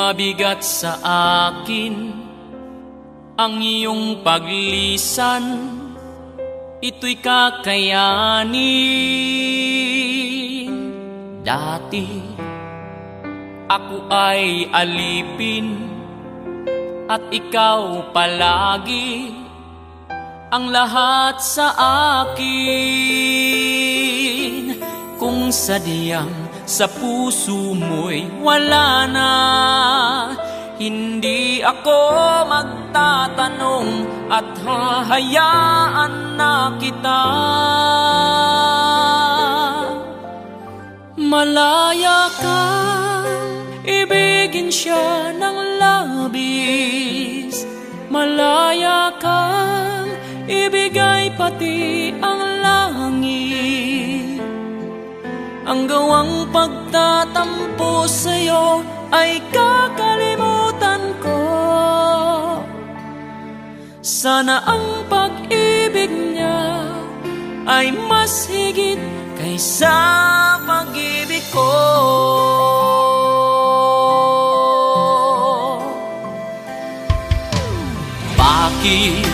Mabigat sa akin ang iyong paglisan, ito'y kakayanin. Dati ako ay alipin at ikaw palagi ang lahat sa akin. Kung sadyang sa puso mo'y wala na, hindi ako magtatanong at hahayaan na kita. Malaya kang ibigin siya ng labis, malaya kang ibigay pati ang langit. Ang gawang pagtatampo sa'yo ay kakalimutan ko. Sana ang pag-ibig niya ay mas higit kaysa pag-ibig ko. Bakit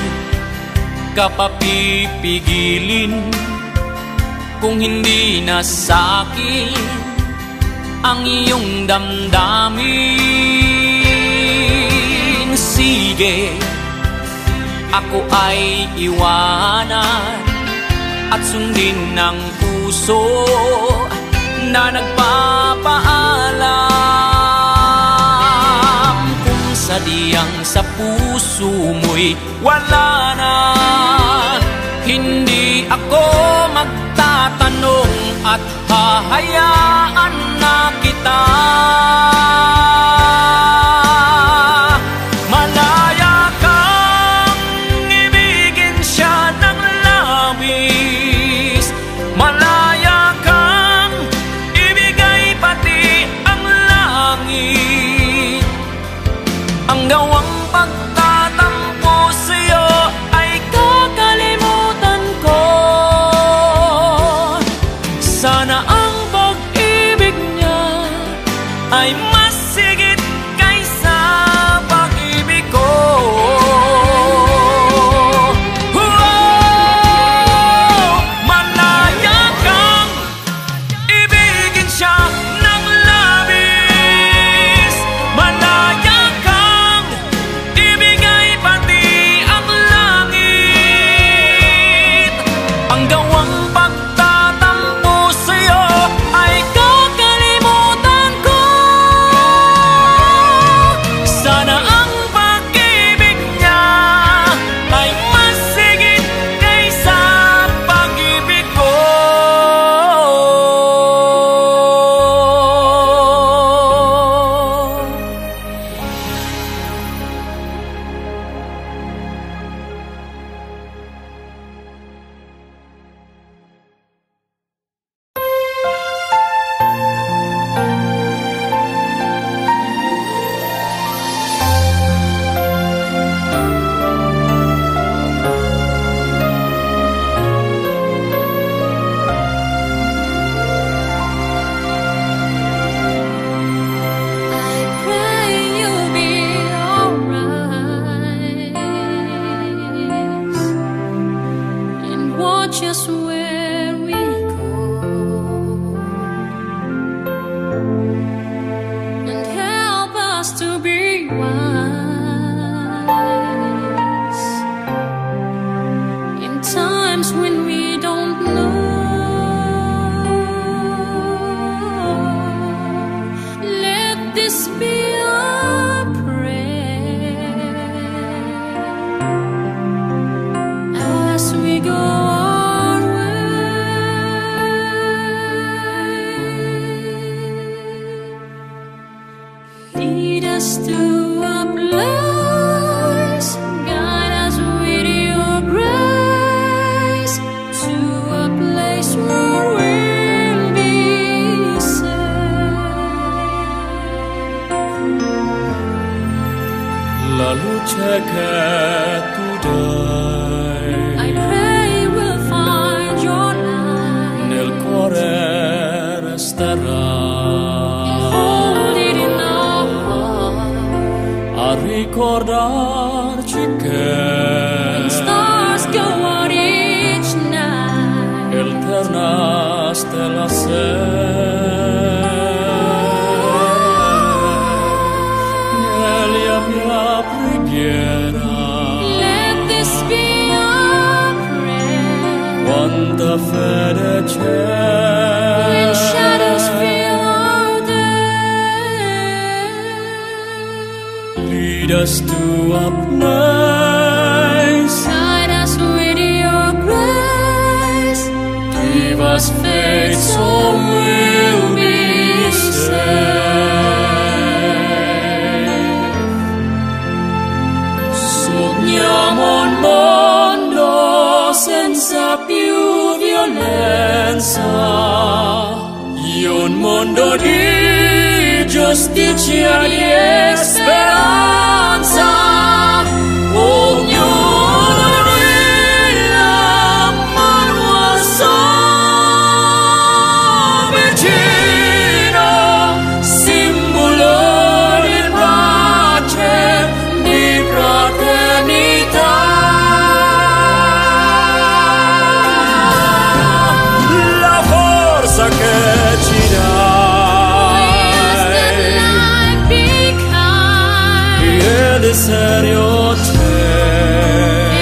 ka papipigilin kung hindi na sa'kin ang iyong damdamin? Sige, ako ay iwanan at sundin ng puso na nagpapaalam. Kung sadyang sa puso mo'y wala na, hindi ako magtatanong at hahayaan na kita. Malaya kang ibigin siya ng labis, malaya kang ibigay pati ang langit. Ang gawang pagtatampo sa'yo ay kakalimutan ko. Sana ang pag-ibig niya ay mas higit kaysa pag-ibig ko. Malaya kang ibigin siya ng labis, malaya kang ibigay pati ang langit. Ang gawang pagtatampo sa'yo ay kakalimutan ko. Sana ang pag-ibig niya ay mas higit kaysa pag-ibig ko. I pray you'll be alright and watch us where we go and help us to be wise in times when we don't know. Let this be our prayer as we go our way. Lead us to a place, guide us with your grace, to a place where we'll be safe. La luce che tu dai I pray we'll find your light, nel cuore resterà. hold it in our heart. a ricordarci che when stars go out each night, eterna stella sei. Nella mia preghiera, let this be our prayer. quanta fede c'è. When shadows fill our day, Lead us to a place, guide us with your grace. give us faith so we'll be saved. Sogniamo un mondo senza più violenza, un mondo di giustizia, di speranza. Ognuno nella mano al suo vicino, simbolo di pace, di fraternità. La forza che ci dai, serio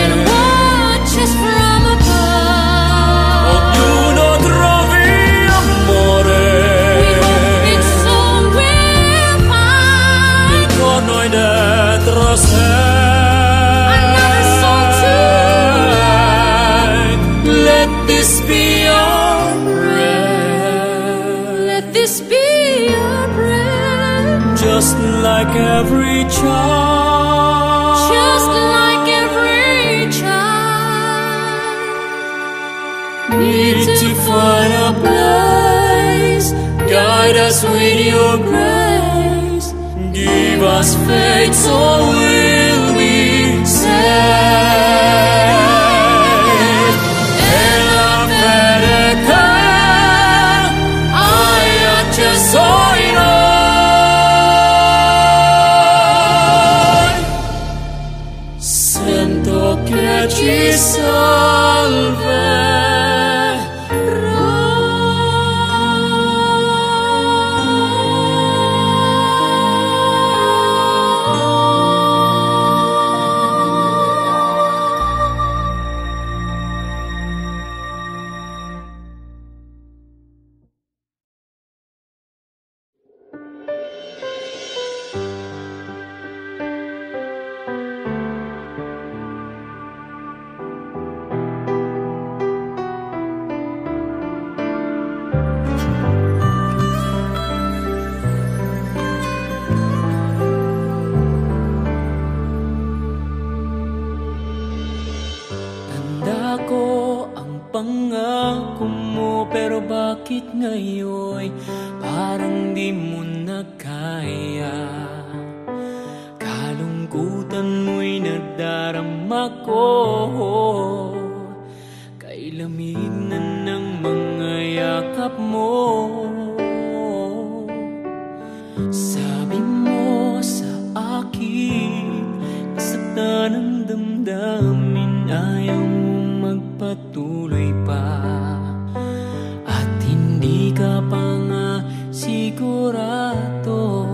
and watch us from above. ognuno trovi amore, We hope it's all we'll find. con noi dentro sé. Another soul to learn. Let this be our prayer, let this be your prayer. just like every child. Just like every child, Need to find a place, guide us with your grace, give us faith so we'll be saved. E la fede che hai acceso in noi, sento che ci salverà. Pangako mo, pero bakit ngayon parang di mo na kaya? Kalungkutan mo'y nadarama ko, kay lamig na ng mga yakap mo. Sabi mo sa akin, nasaktan ang damdamin, ayaw mo magpatuloy pa, at hindi ka pa nga sigurado.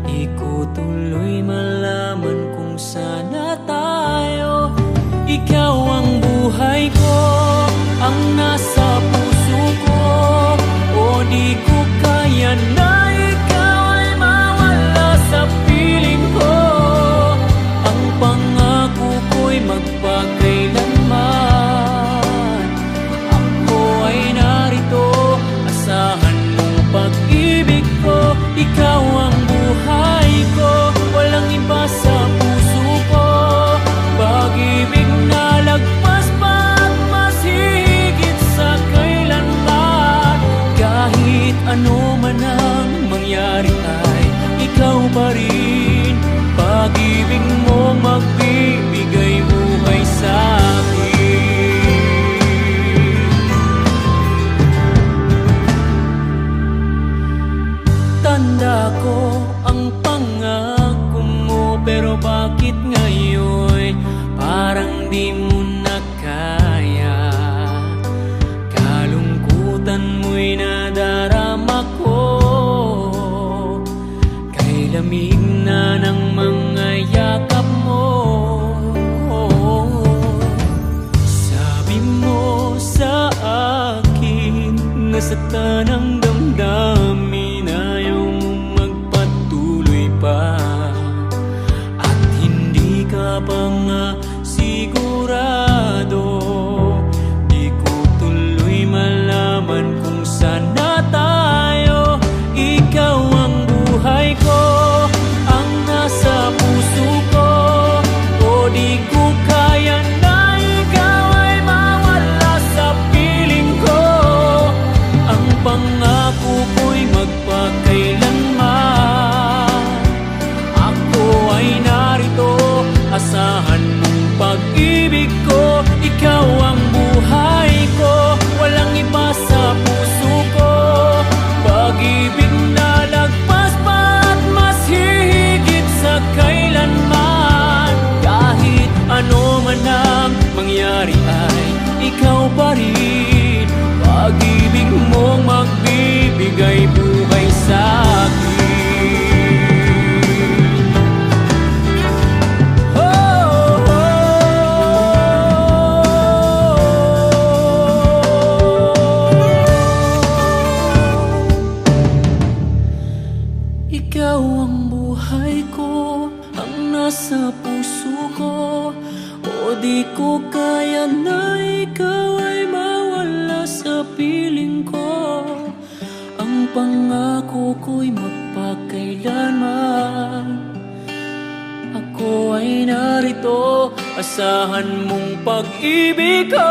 Di ko tuloy malaman kung sana tayo. Ikaw ang buhay ko, ang nasa puso ko, o di ko kaya na ikaw ay mawala sa piling ko. Ang pangako ko'y magpakailanman, Pero bakit ngayon parang di mo na kaya? Kalungkutan mo'y nadarama ko, kay lamig na ng mga yakap mo. Sabi mo sa akin, nasaktan ang damdamin, ayaw mo magpatuloy pa, at hindi ka pa nga sigurado. Di ko tuloy malaman kung saan na tayo. Ikaw ang buhay ko, ang nasa puso ko, o di ko kaya na ikaw ay mawala sa piling ko. Ang pangako ko'y magpakailanman, ako ay narito, asahan mong pag-ibig ko. Ikaw ang buhay ko, walang iba sa puso ko. Pag-ibig na lagpas pa at mas hihigit sa kailanman. Kahit ano man ang mangyari ay ikaw pa rin. Pag-ibig mong magbibigay buhay sa akin. Ikaw ang buhay ko, ang nasa puso ko, o di ko kaya na ikaw ay mawala sa piling ko. Ang pangako ko'y magpakailanman, ako ay narito, asahan mong pag-ibig ko.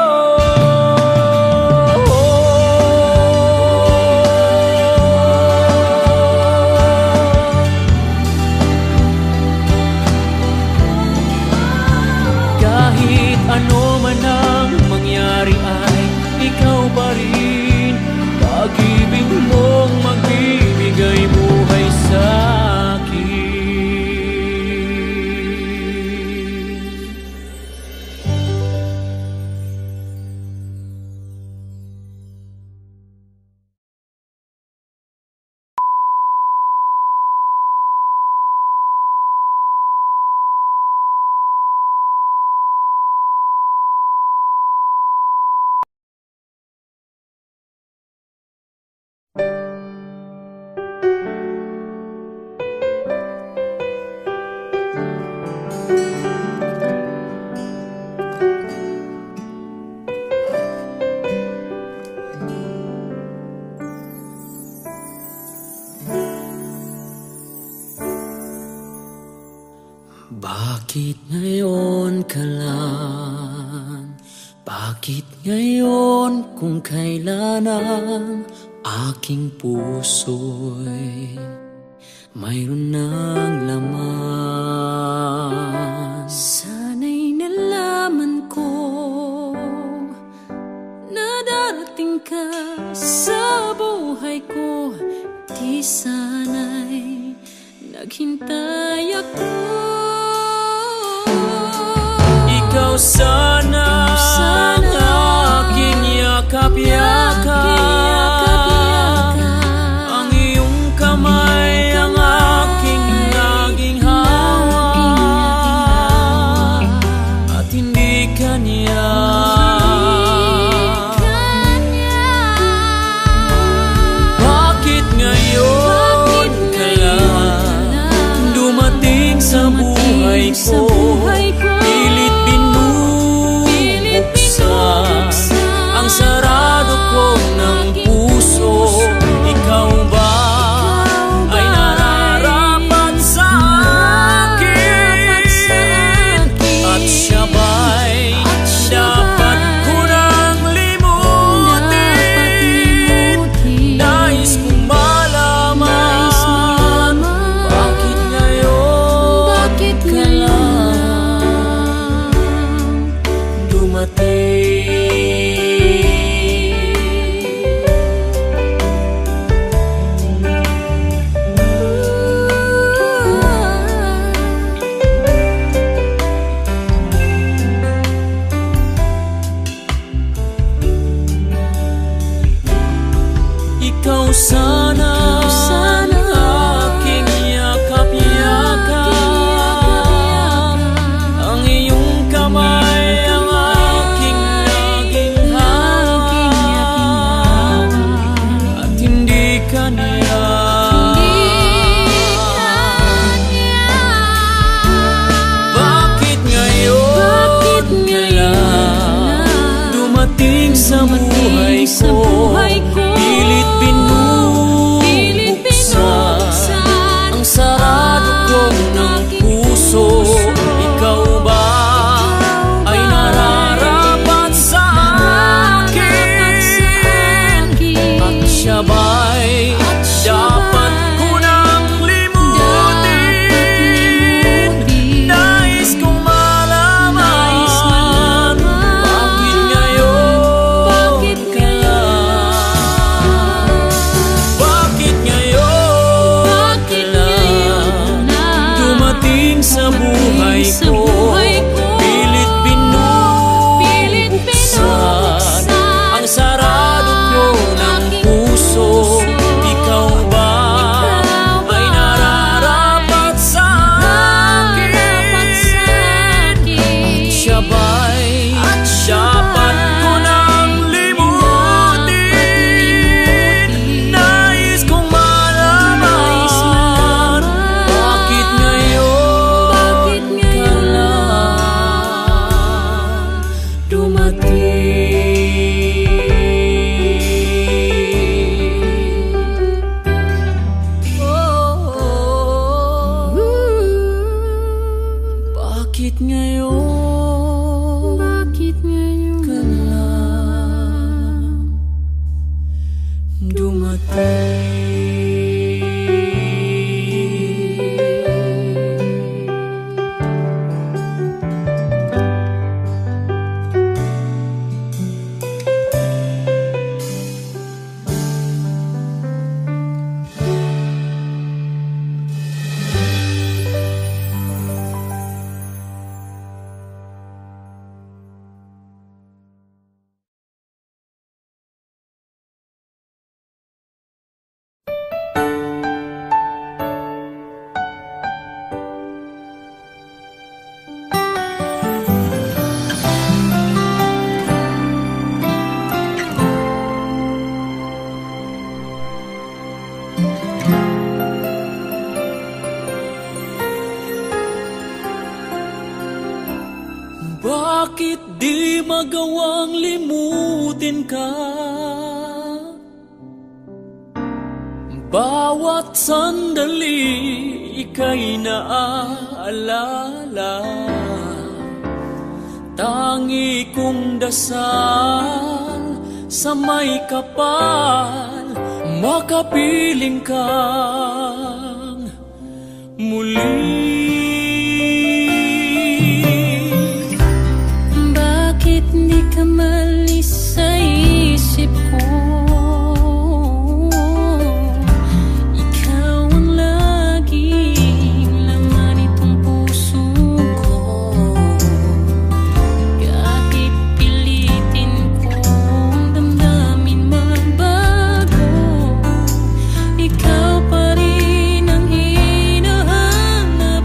Kahit ano man ang mangyari ay ikaw pa rin. Pag-ibig mong magbibigay buhay sa akin. Bakit ngayon ka lang? Bakit ngayon kung kailan ang aking puso'y mayroon ng laman? Sana'y nalaman ko na darating ka sa buhay ko. Di sana'y naghintay ako. Ikaw sana ang aking yakap-yakap, ang iyong kamay ang aking naging hawak, at hindi kanya. Bakit ngayon ka lang dumating sa buhay ko? Pilit binubuksan ang sarado ko ng puso. Ikaw ba ay nararapat sa akin? At siya ba'y dapat ko nang limutin? Nais kong malaman, bakit ngayon ka lang? Bakit ngayon ka lang dumating? Bakit di magawang limutin ka? Bawat sandali ika'y naaalala. Tangi kong dasal sa may kapal, makapiling kang muli. Di ka malis sa isip ko, ikaw ang laging laman itong puso ko. Kahit pilitin kong damdamin magbago, ikaw pa rin ang hinahanap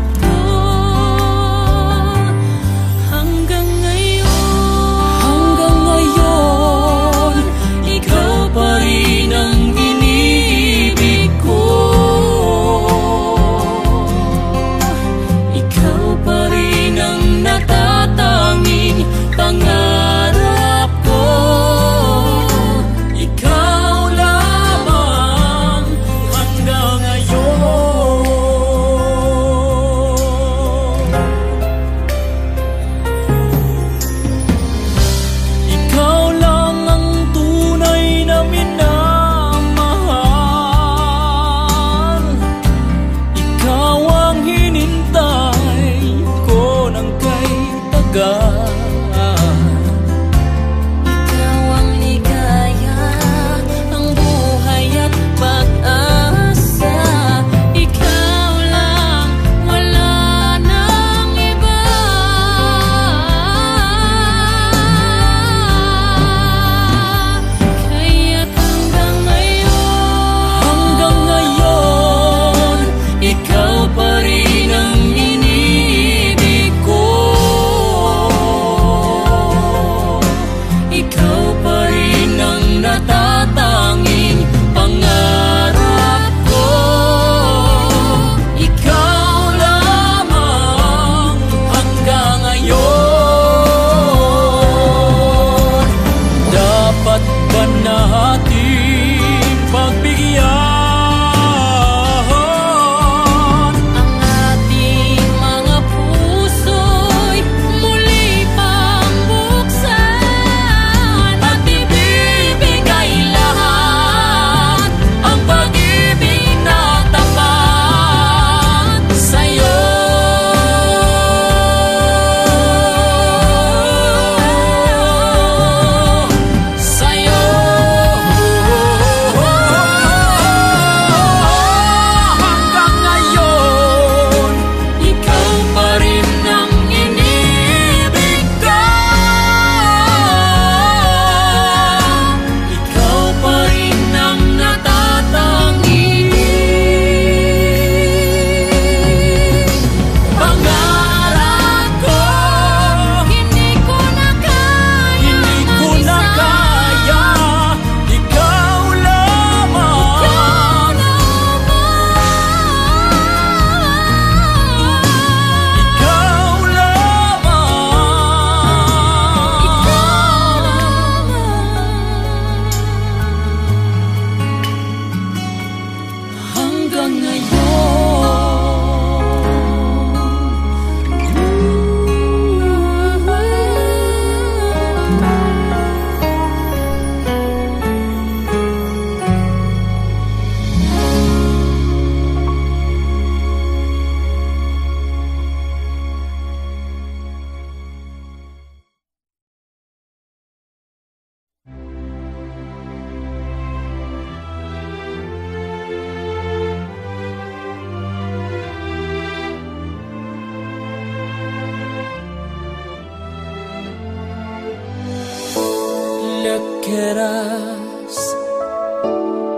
look at us.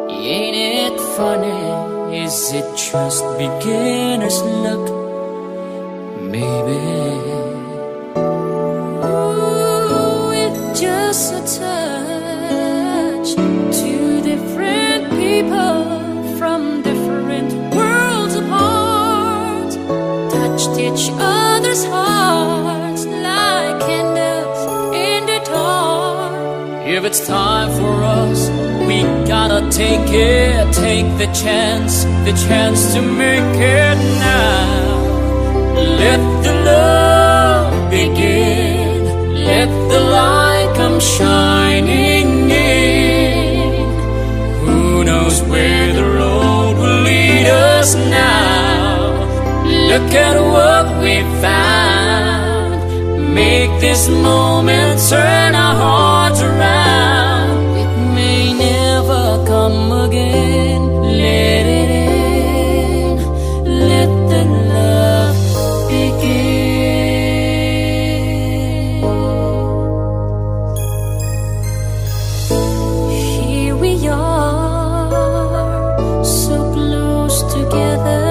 Ain't it funny? Is it just beginner's luck? Maybe. Ooh, with just a touch. Two different people from different worlds apart touched each other's hearts like candles in the dark. If it's time for us, we gotta take it, take the chance to make it now. Let the love begin, let the light come shining in. Who knows where the road will lead us now? Look at what we found. Make this moment turn our hearts around. It may never come again. Let it in. Let the love begin. Here we are, so close together.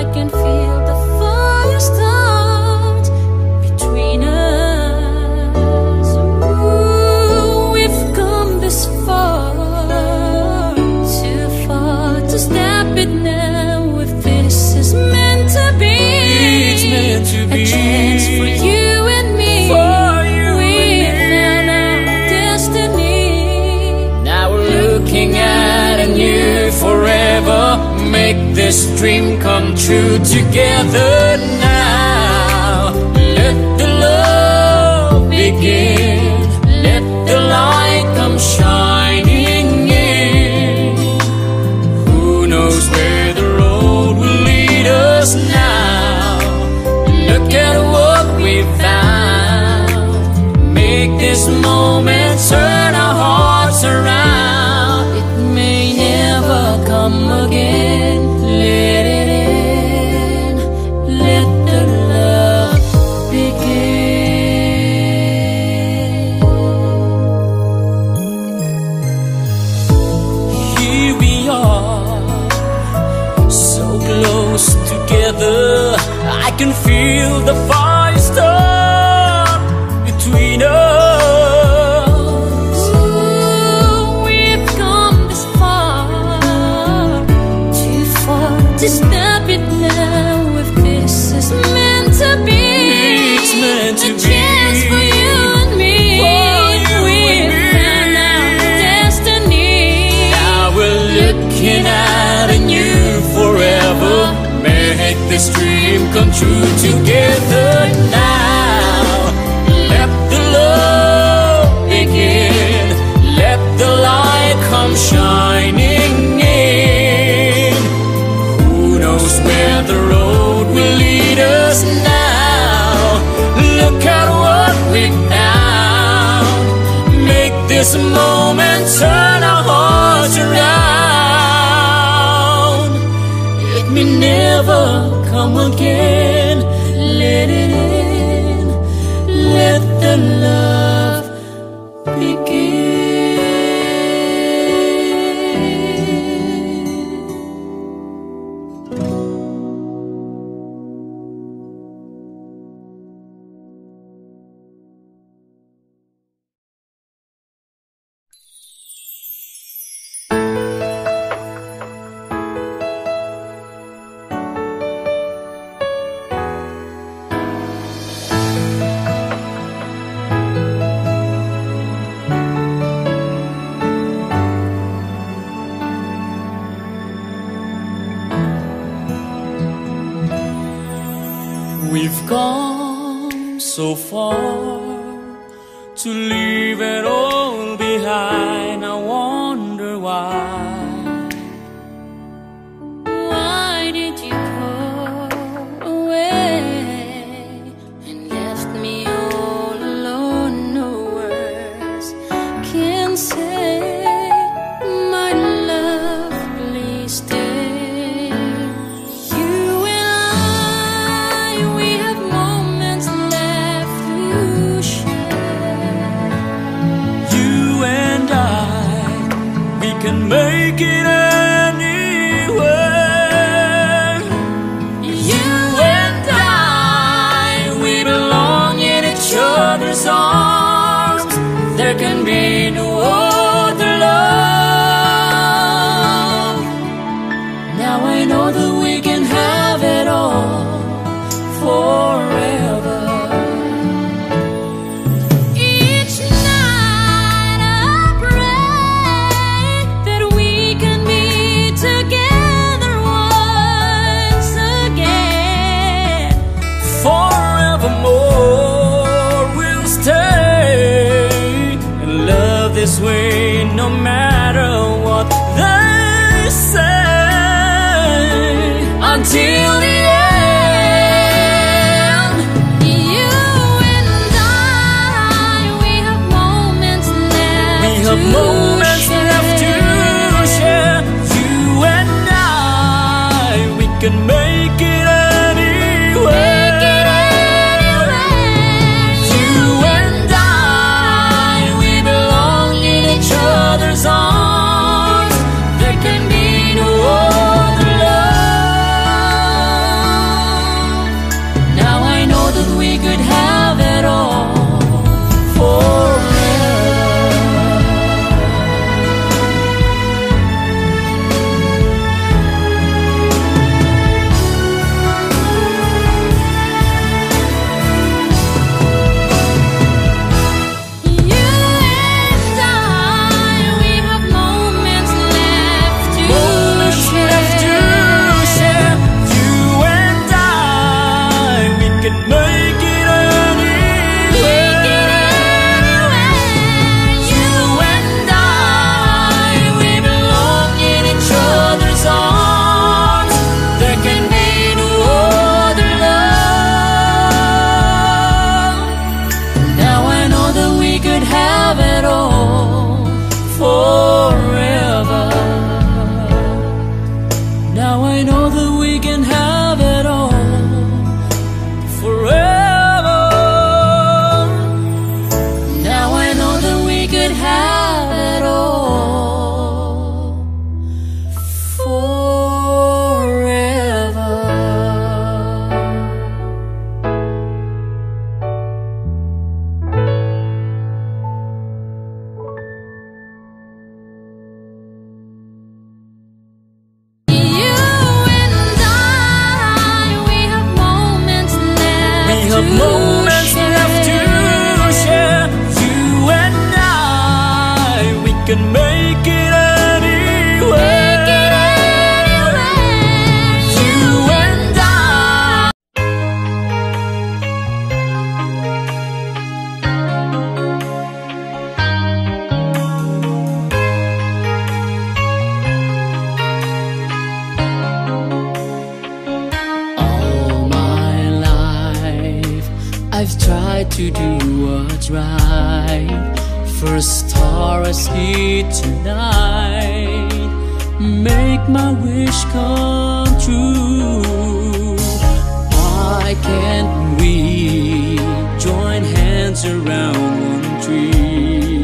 I can feel the fire start between us. Ooh, we've come this far, too far to stop it now. If this is meant to be, It's meant to be. a chance for you and me. For you We and me. found our destiny. Now we're looking at a new forever. Make this dream come true together now. Let the love begin. Let the light come shining in. Who knows where the road will lead us now? Look at what we found. Make this moment turn our hearts around. It may never come again. Let it in. Let the love begin. Here we are, so close together. I can feel the fire start between us. Ooh, we've come this far, too far to stop it now. If this is meant to be, It's meant to a be. chance for you and me. For you We've and me. found our destiny. Now we're looking at a new forever. Make this dream come true together now. Let the love begin. Let the light come shining in. Who knows where the road will lead us now? Look at what we found. Make this moment turn our hearts around. It may never come again. Let it in. Let the love begin. We've come so far to leave it all behind. I wonder why. Why did you go away and left me all alone? No words can say, my love, please stay. You and I, we have moments left to share. You make it anywhere. You and I, we belong in each other's arms. There can be no other love. Now I know that we can have it all forever. Each night I pray that we can be together once again. Forevermore we'll stay and love this way, no matter what they say, until the end. You and I, we have moments left. We have moments left to share. You and I, we can make it anywhere. Make it anywhere. You and I, we belong in each other's arms. There can be no other love. Now I know that we could have it all forever. You and I, we have moments left to Moments left to share. You and I, we can make it anywhere. You and I, we belong in each other's arms. There can be no other love. Now I know that we could have it all forever. Now I know that we can have it all forever. Now I know that we could have it all forever. You and I, we have moments left. We have moments left to share. You and I, we can make it anywhere. You and I. All my life I've tried to do what's right. First star I see tonight, make my wish come true. Why can't we join hands around one tree?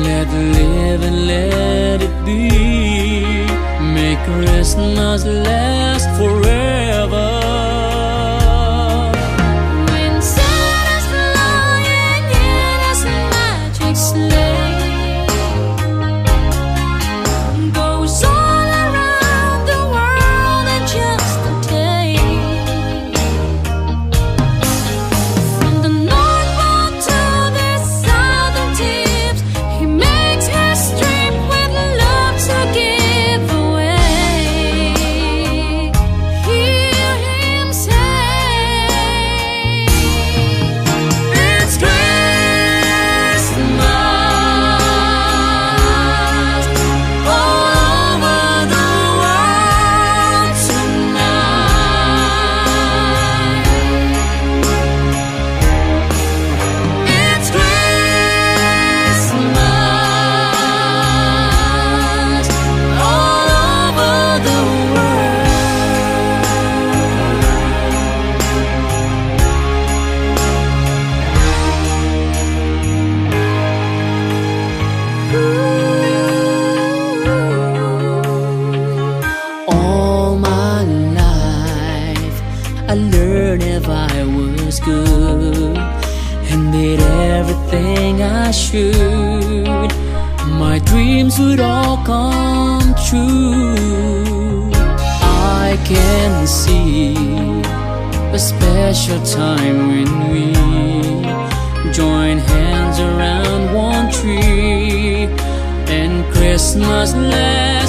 Let live and let it be. Make Christmas last forever. When Santa's flying in his magic sleigh, goes all around the world in just a day. From the North Pole to the Southern Tips, he makes history with love to give away. and did everything I should, my dreams would all come true. I can see a special time when we join hands around one tree and Christmas lasts